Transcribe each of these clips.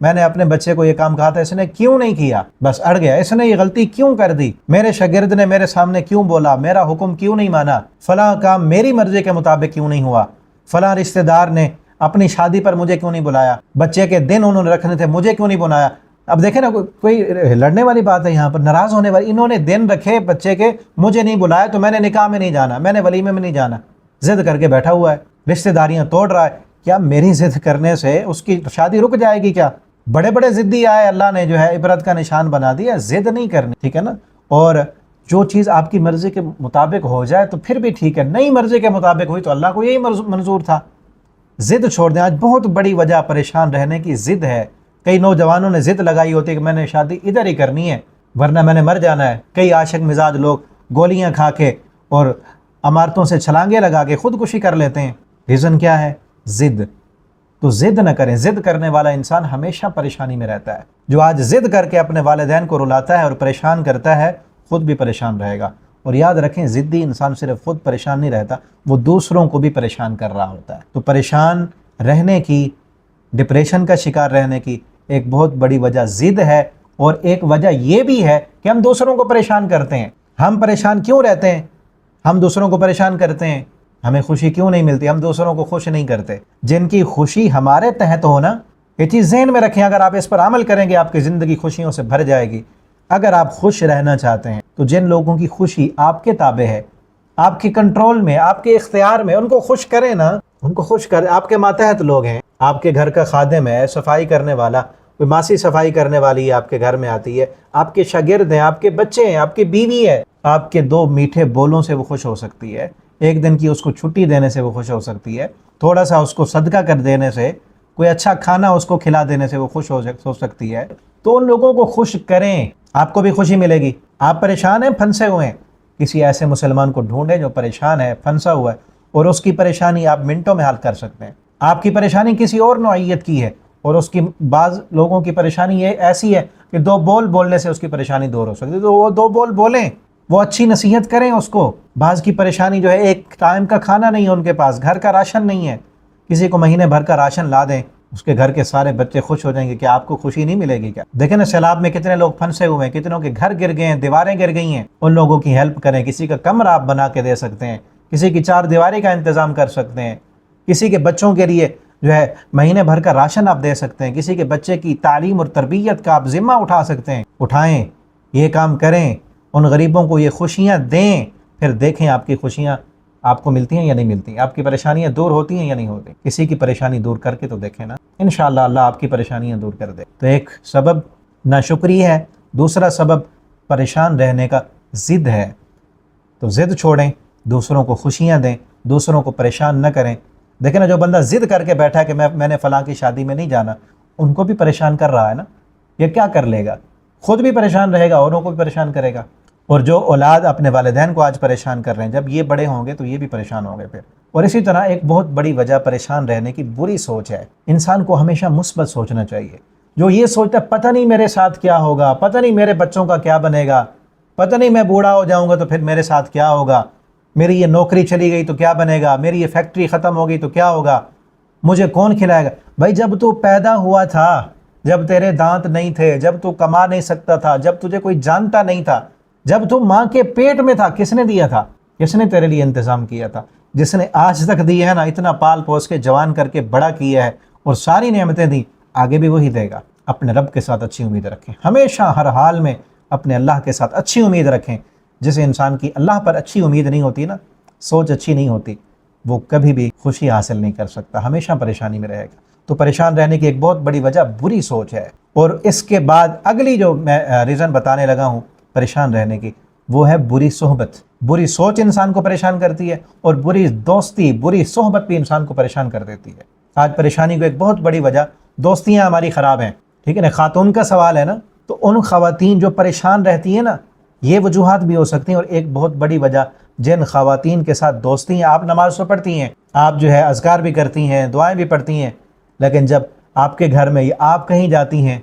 میں نے اپنے بچے کو یہ کام کہا تھا، اس نے کیوں نہیں کیا، بس اڑ گیا، اس نے یہ غلطی کیوں کر دی، میرے شاگرد نے میرے سامنے کیوں بولا، میرا حکم کیوں نہیں مانا، فلاں کام میری مرضی کے مطابق کیوں نہیں ہوا، فلاں رشتہ دار نے اپنی شادی پر مجھے کیوں نہیں بلایا، بچے کے دن انہوں نے رکھنے تھے مجھے کیوں نہیں بلایا۔ اب دیکھیں نا، کوئی لڑنے والی بات ہے یہاں پر، ناراض ہونے والی، انہوں نے دن رکھے بچے کے، مجھے نہیں بلایا تو میں نے نکاح میں نہیں جانا، میں نے ولیمے میں نہیں جانا، ضد کر کے بیٹھا ہوا ہے، رشتہ داریاں توڑ رہا ہے۔ کیا میری ضد کرنے سے اس کی شادی رک جائے گی کیا؟ بڑے بڑے ضدی آئے، اللہ نے جو ہے عبرت کا نشان بنا دیا، ضد نہیں کرنی، ٹھیک ہے نا۔ اور جو چیز آپ کی مرضی کے مطابق ہو جائے تو پھر بھی ٹھیک ہے، نہیں مرضی کے مطابق ہوئی تو اللہ کو یہی منظور تھا۔ ضد چھوڑ دیں، آج بہت بڑی وجہ پریشان رہنے کی ضد ہے۔ کئی نوجوانوں نے ضد لگائی ہوتی ہے کہ میں نے شادی ادھر ہی کرنی ہے ورنہ میں نے مر جانا ہے۔ کئی عاشق مزاج لوگ گولیاں کھا کے اور عمارتوں سے چھلانگے لگا کے خودکشی کر لیتے ہیں۔ ریزن کیا ہے؟ ضد۔ تو ضد نہ کریں، ضد کرنے والا انسان ہمیشہ پریشانی میں رہتا ہے۔ جو آج ضد کر کے اپنے والدین کو رلاتا ہے اور پریشان کرتا ہے، خود بھی پریشان رہے گا۔ اور یاد رکھیں، ضدی انسان صرف خود پریشان نہیں رہتا، وہ دوسروں کو بھی پریشان کر رہا ہوتا ہے۔ تو پریشان رہنے کی، ڈپریشن کا شکار رہنے کی ایک بہت بڑی وجہ ضد ہے، اور ایک وجہ یہ بھی ہے کہ ہم دوسروں کو پریشان کرتے ہیں۔ ہم پریشان کیوں رہتے ہیں؟ ہم دوسروں کو پریشان کرتے ہیں، ہمیں خوشی کیوں نہیں ملتی؟ ہم دوسروں کو خوش نہیں کرتے۔ جن کی خوشی ہمارے تحت ہونا، یہ چیز ذہن میں رکھیں، اگر آپ اس پر عمل کریں گے آپ کی زندگی خوشیوں سے بھر جائے گی۔ اگر آپ خوش رہنا چاہتے ہیں تو جن لوگوں کی خوشی آپ کے تابع ہے، آپ کی کنٹرول میں، آپ کے اختیار میں، ان کو خوش کریں نا، ان کو خوش کریں۔ آپ کے ماتحت لوگ ہیں، آپ کے گھر کا خادم ہے، صفائی کرنے والا، کوئی ماسی صفائی کرنے والی ہے آپ کے گھر میں آتی ہے، آپ کے شاگرد ہیں، آپ کے بچے ہیں، آپ کی بیوی ہے، آپ کے دو میٹھے بولوں سے وہ خوش ہو سکتی ہے، ایک دن کی اس کو چھٹی دینے سے وہ خوش ہو سکتی ہے، تھوڑا سا اس کو صدقہ کر دینے سے، کوئی اچھا کھانا اس کو کھلا دینے سے وہ خوش ہو سکتی ہے۔ تو ان لوگوں کو خوش کریں، آپ کو بھی خوشی ملے گی۔ آپ پریشان ہیں، پھنسے ہوئے ہیں، کسی ایسے مسلمان کو ڈھونڈیں جو پریشان ہے، پھنسا ہوا ہے، اور اس کی پریشانی آپ منٹوں میں حل کر سکتے ہیں۔ آپ کی پریشانی کسی اور نوعیت کی ہے، اور اس کی بعض لوگوں کی پریشانی یہ ایسی ہے کہ دو بول بولنے سے اس کی پریشانی دور ہو سکتی ہے، تو وہ دو بول بولیں، وہ اچھی نصیحت کریں اس کو۔ بعض کی پریشانی جو ہے ایک ٹائم کا کھانا نہیں ہے ان کے پاس، گھر کا راشن نہیں ہے، کسی کو مہینے بھر کا راشن لا دیں، اس کے گھر کے سارے بچے خوش ہو جائیں گے۔ کیا آپ کو خوشی نہیں ملے گی کیا؟ دیکھیں نا، سیلاب میں کتنے لوگ پھنسے ہوئے ہیں، کتنوں کے گھر گر گئے ہیں، دیواریں گر گئی ہیں، ان لوگوں کی ہیلپ کریں۔ کسی کا کمرہ آپ بنا کے دے سکتے ہیں، کسی کی چار دیواری کا انتظام کر سکتے ہیں، کسی کے بچوں کے لیے جو ہے مہینے بھر کا راشن آپ دے سکتے ہیں، کسی کے بچے کی تعلیم اور تربیت کا آپ ذمہ اٹھا سکتے ہیں۔ اٹھائیں، یہ کام کریں، ان غریبوں کو یہ خوشیاں دیں، پھر دیکھیں آپ کی خوشیاں آپ کو ملتی ہیں یا نہیں ملتی، آپ کی پریشانیاں دور ہوتی ہیں یا نہیں ہوتی۔ کسی کی پریشانی دور کر کے تو دیکھیں نا، انشاءاللہ اللہ آپ کی پریشانیاں دور کر دے۔ تو ایک سبب ناشکری ہے، دوسرا سبب پریشان رہنے کا ضد ہے۔ تو ضد چھوڑیں، دوسروں کو خوشیاں دیں، دوسروں کو پریشان نہ کریں۔ دیکھیں نا، جو بندہ ضد کر کے بیٹھا ہے کہ میں نے فلاں کی شادی میں نہیں جانا، ان کو بھی پریشان کر رہا ہے نا، یہ کیا کر لے گا؟ خود بھی پریشان رہے گا، اوروں کو بھی پریشان کرے گا۔ اور جو اولاد اپنے والدین کو آج پریشان کر رہے ہیں، جب یہ بڑے ہوں گے تو یہ بھی پریشان ہوں گے پھر۔ اور اسی طرح ایک بہت بڑی وجہ پریشان رہنے کی بری سوچ ہے۔ انسان کو ہمیشہ مثبت سوچنا چاہیے۔ جو یہ سوچتا ہے پتہ نہیں میرے ساتھ کیا ہوگا، پتہ نہیں میرے بچوں کا کیا بنے گا، پتہ نہیں میں بوڑھا ہو جاؤں گا تو پھر میرے ساتھ کیا ہوگا، میری یہ نوکری چلی گئی تو کیا بنے گا، میری یہ فیکٹری ختم ہو گئی تو کیا ہوگا، مجھے کون کھلائے گا۔ بھائی جب تو پیدا ہوا تھا، جب تیرے دانت نہیں تھے، جب تو کما نہیں سکتا تھا، جب تجھے کوئی جانتا نہیں تھا، جب تو ماں کے پیٹ میں تھا، کس نے دیا تھا؟ کس نے تیرے لیے انتظام کیا تھا؟ جس نے آج تک دی ہے نا، اتنا پال پوس کے جوان کر کے بڑا کیا ہے اور ساری نعمتیں دی، آگے بھی وہی دے گا۔ اپنے رب کے ساتھ اچھی امید رکھیں، ہمیشہ ہر حال میں اپنے اللہ کے ساتھ اچھی امید رکھیں۔ جس انسان کی اللہ پر اچھی امید نہیں ہوتی نا، سوچ اچھی نہیں ہوتی، وہ کبھی بھی خوشی حاصل نہیں کر سکتا، ہمیشہ پریشانی میں رہے گا۔ تو پریشان رہنے کی ایک بہت بڑی وجہ بری سوچ ہے۔ اور اس کے بعد اگلی جو میں ریزن بتانے لگا ہوں پریشان رہنے کی، وہ ہے بری صحبت۔ بری سوچ انسان کو پریشان کرتی ہے، اور بری دوستی، بری صحبت بھی انسان کو پریشان کر دیتی ہے۔ آج پریشانی کو ایک بہت بڑی وجہ دوستیاں ہماری خراب ہیں، ٹھیک ہے نا۔ خاتون کا سوال ہے نا، تو ان خواتین جو پریشان رہتی ہیں نا، یہ وجوہات بھی ہو سکتی ہیں۔ اور ایک بہت بڑی وجہ جن خواتین کے ساتھ دوستی ہیں، آپ نماز تو پڑھتی ہیں، آپ جو ہے اذکار بھی کرتی ہیں، دعائیں بھی پڑھتی ہیں، لیکن جب آپ کے گھر میں آپ کہیں جاتی ہیں،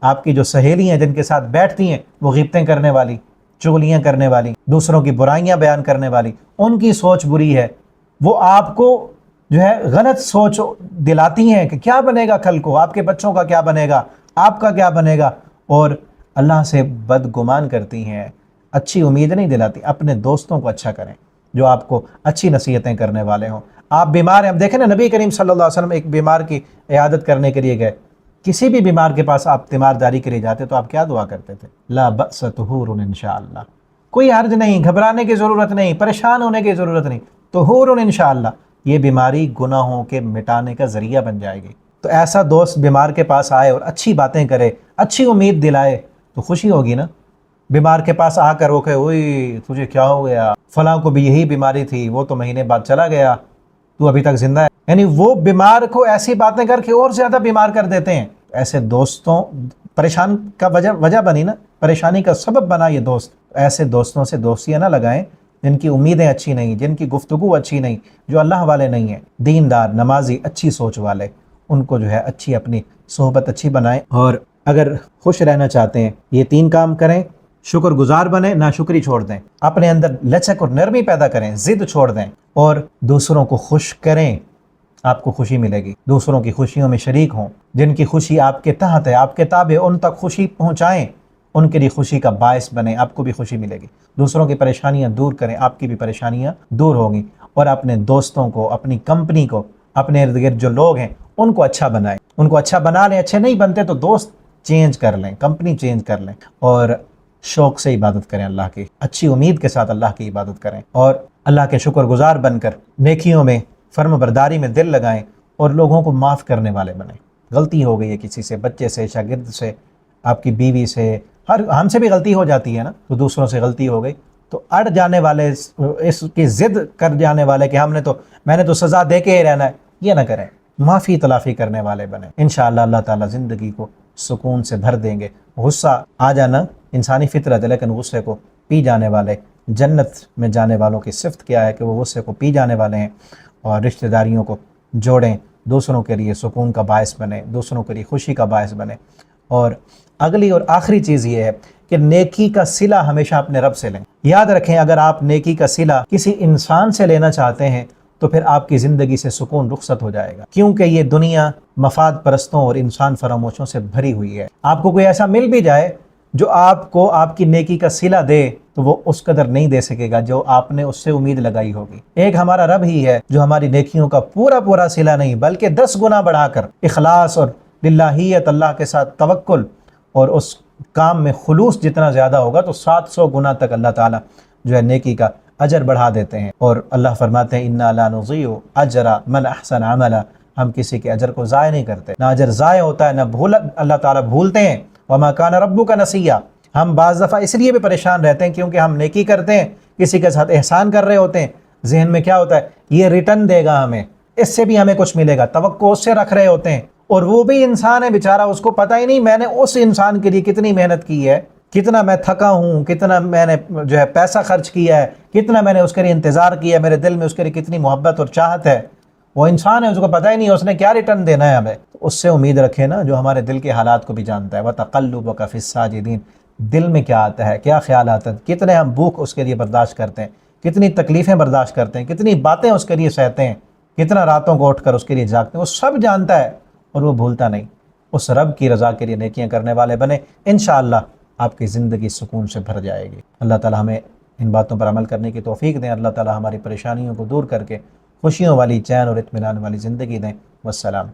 آپ کی جو سہیلی ہیں جن کے ساتھ بیٹھتی ہیں، وہ غیبتیں کرنے والی، چغلیاں کرنے والی، دوسروں کی برائیاں بیان کرنے والی، ان کی سوچ بری ہے، وہ آپ کو جو ہے غلط سوچ دلاتی ہیں کہ کیا بنے گا کل کو، آپ کے بچوں کا کیا بنے گا، آپ کا کیا بنے گا؟ اور اللہ سے بدگمان کرتی ہیں، اچھی امید نہیں دلاتی۔ اپنے دوستوں کو اچھا کریں جو آپ کو اچھی نصیحتیں کرنے والے ہوں۔ آپ بیمار ہیں، اب دیکھیں نا نبی کریم صلی اللہ علیہ وسلم ایک بیمار کی عیادت کرنے کے لیے گئے، کسی بھی بیمار کے پاس آپ تیمارداری کے لیے جاتے تو آپ کیا دعا کرتے تھے؟ لا بأس طہور انشاءاللہ، کوئی حرج نہیں، گھبرانے کی ضرورت نہیں، پریشان ہونے کی ضرورت نہیں، طہور انشاءاللہ، یہ بیماری گناہوں کے مٹانے کا ذریعہ بن جائے گی۔ تو ایسا دوست بیمار کے پاس آئے اور اچھی باتیں کرے، اچھی امید دلائے تو خوشی ہوگی نا۔ بیمار کے پاس آ کر وہ کہے اوئے تجھے کیا ہو گیا، فلاں کو بھی یہی بیماری تھی، وہ تو مہینے بعد چلا گیا، تو ابھی تک زندہ ہے، یعنی وہ بیمار کو ایسی باتیں کر کے اور زیادہ بیمار کر دیتے ہیں۔ ایسے دوستوں پریشان کا وجہ بنی نا، پریشانی کا سبب بنا یہ دوست۔ ایسے دوستوں سے دوستیاں نہ لگائیں جن کی امیدیں اچھی نہیں، جن کی گفتگو اچھی نہیں، جو اللہ والے نہیں ہیں، دیندار، نمازی، اچھی سوچ والے، ان کو جو ہے اچھی اپنی صحبت اچھی بنائیں۔ اور اگر خوش رہنا چاہتے ہیں یہ 3 کام کریں، شکر گزار بنیں، ناشکری چھوڑ دیں، اپنے اندر لچک اور نرمی پیدا کریں، ضد چھوڑ دیں، اور دوسروں کو خوش کریں، آپ کو خوشی ملے گی۔ دوسروں کی خوشیوں میں شریک ہوں، جن کی خوشی آپ کے تحت ہے، آپ کے تابع، ان تک خوشی پہنچائیں، ان کے لیے خوشی کا باعث بنیں، آپ کو بھی خوشی ملے گی۔ دوسروں کی پریشانیاں دور کریں، آپ کی بھی پریشانیاں دور ہوں گی۔ اور اپنے دوستوں کو، اپنی کمپنی کو، اپنے ارد گرد جو لوگ ہیں ان کو اچھا بنائیں، ان کو اچھا بنا لیں۔ اچھے نہیں بنتے تو دوست چینج کر لیں، کمپنی چینج کر لیں، اور شوق سے عبادت کریں، اللہ کی اچھی امید کے ساتھ اللہ کی عبادت کریں، اور اللہ کے شکر گزار بن کر نیکیوں میں، فرم برداری میں دل لگائیں، اور لوگوں کو معاف کرنے والے بنیں۔ غلطی ہو گئی ہے کسی سے، بچے سے، شاگرد سے، آپ کی بیوی سے، ہم سے بھی غلطی ہو جاتی ہے نا، تو دوسروں سے غلطی ہو گئی تو اڑ جانے والے، اس کی ضد کر جانے والے کہ میں نے تو سزا دے کے ہی رہنا ہے، یہ نہ کریں، معافی تلافی کرنے والے بنیں۔ انشاءاللہ اللہ تعالیٰ زندگی کو سکون سے بھر دیں گے۔ غصہ آ جانا انسانی فطرت ہے، لیکن غصے کو پی جانے والے، جنت میں جانے والوں کی صفت کیا ہے کہ وہ غصے کو پی جانے والے ہیں، اور رشتہ داریوں کو جوڑیں، دوسروں کے لیے سکون کا باعث بنے، دوسروں کے لیے خوشی کا باعث بنے۔ اور اگلی اور آخری چیز یہ ہے کہ نیکی کا صلہ ہمیشہ اپنے رب سے لیں۔ یاد رکھیں اگر آپ نیکی کا صلہ کسی انسان سے لینا چاہتے ہیں تو پھر آپ کی زندگی سے سکون رخصت ہو جائے گا، کیونکہ یہ دنیا مفاد پرستوں اور انسان فراموشوں سے بھری ہوئی ہے۔ آپ کو کوئی ایسا مل بھی جائے جو آپ کو آپ کی نیکی کا صلہ دے تو وہ اس قدر نہیں دے سکے گا جو آپ نے اس سے امید لگائی ہوگی۔ ایک ہمارا رب ہی ہے جو ہماری نیکیوں کا پورا صلہ نہیں بلکہ 10 گنا بڑھا کر اخلاص اور للہیت، اللہ کے ساتھ توکل اور اس کام میں خلوص جتنا زیادہ ہوگا تو 700 گنا تک اللہ تعالیٰ جو ہے نیکی کا اجر بڑھا دیتے ہیں۔ اور اللہ فرماتے ہیں انا لا نضیع اجر من احسن عملا، ہم کسی کے اجر کو ضائع نہیں کرتے، نہ اجر ضائع ہوتا ہے، نہ اللہ تعالیٰ بھولتے ہیں۔ وما کان ربک نسیا، ہم بعض دفعہ اس لیے بھی پریشان رہتے ہیں کیونکہ ہم نیکی کرتے ہیں، کسی کے ساتھ احسان کر رہے ہوتے ہیں، ذہن میں کیا ہوتا ہے یہ ریٹرن دے گا ہمیں، اس سے بھی ہمیں کچھ ملے گا، توقع اس سے رکھ رہے ہوتے ہیں، اور وہ بھی انسان ہے بیچارہ، اس کو پتہ ہی نہیں میں نے اس انسان کے لیے کتنی محنت کی ہے، کتنا میں تھکا ہوں، کتنا میں نے جو ہے پیسہ خرچ کیا ہے، کتنا میں نے اس کے لیے انتظار کیا ہے، میرے دل میں اس کے لیے کتنی محبت اور چاہت ہے۔ وہ انسان ہے، اس کو پتہ ہی نہیں اس نے کیا ریٹرن دینا ہے ہمیں۔ اس سے امید رکھے نا جو ہمارے دل کے حالات کو بھی جانتا ہے۔ وَتَقَلُّبَكَ فِي السَّاجِدِينَ، دل میں کیا آتا ہے، کیا خیال آتا ہے، کتنے ہم بھوک اس کے لیے برداشت کرتے ہیں، کتنی تکلیفیں برداشت کرتے ہیں، کتنی باتیں اس کے لیے سہتے ہیں، کتنا راتوں کو اٹھ کر اس کے لیے جاگتے ہیں، وہ سب جانتا ہے اور وہ بھولتا نہیں۔ اس رب کی رضا کے لیے نیکیاں کرنے والے بنے، انشاءاللہ آپ کی زندگی سکون سے بھر جائے گی۔ اللہ تعالی ہمیں ان باتوں پر عمل کرنے کی توفیق دیں، اللہ تعالی ہماری پریشانیوں کو دور کر کے خوشیوں والی، چین اور اطمینان والی زندگی دیں۔ والسلام۔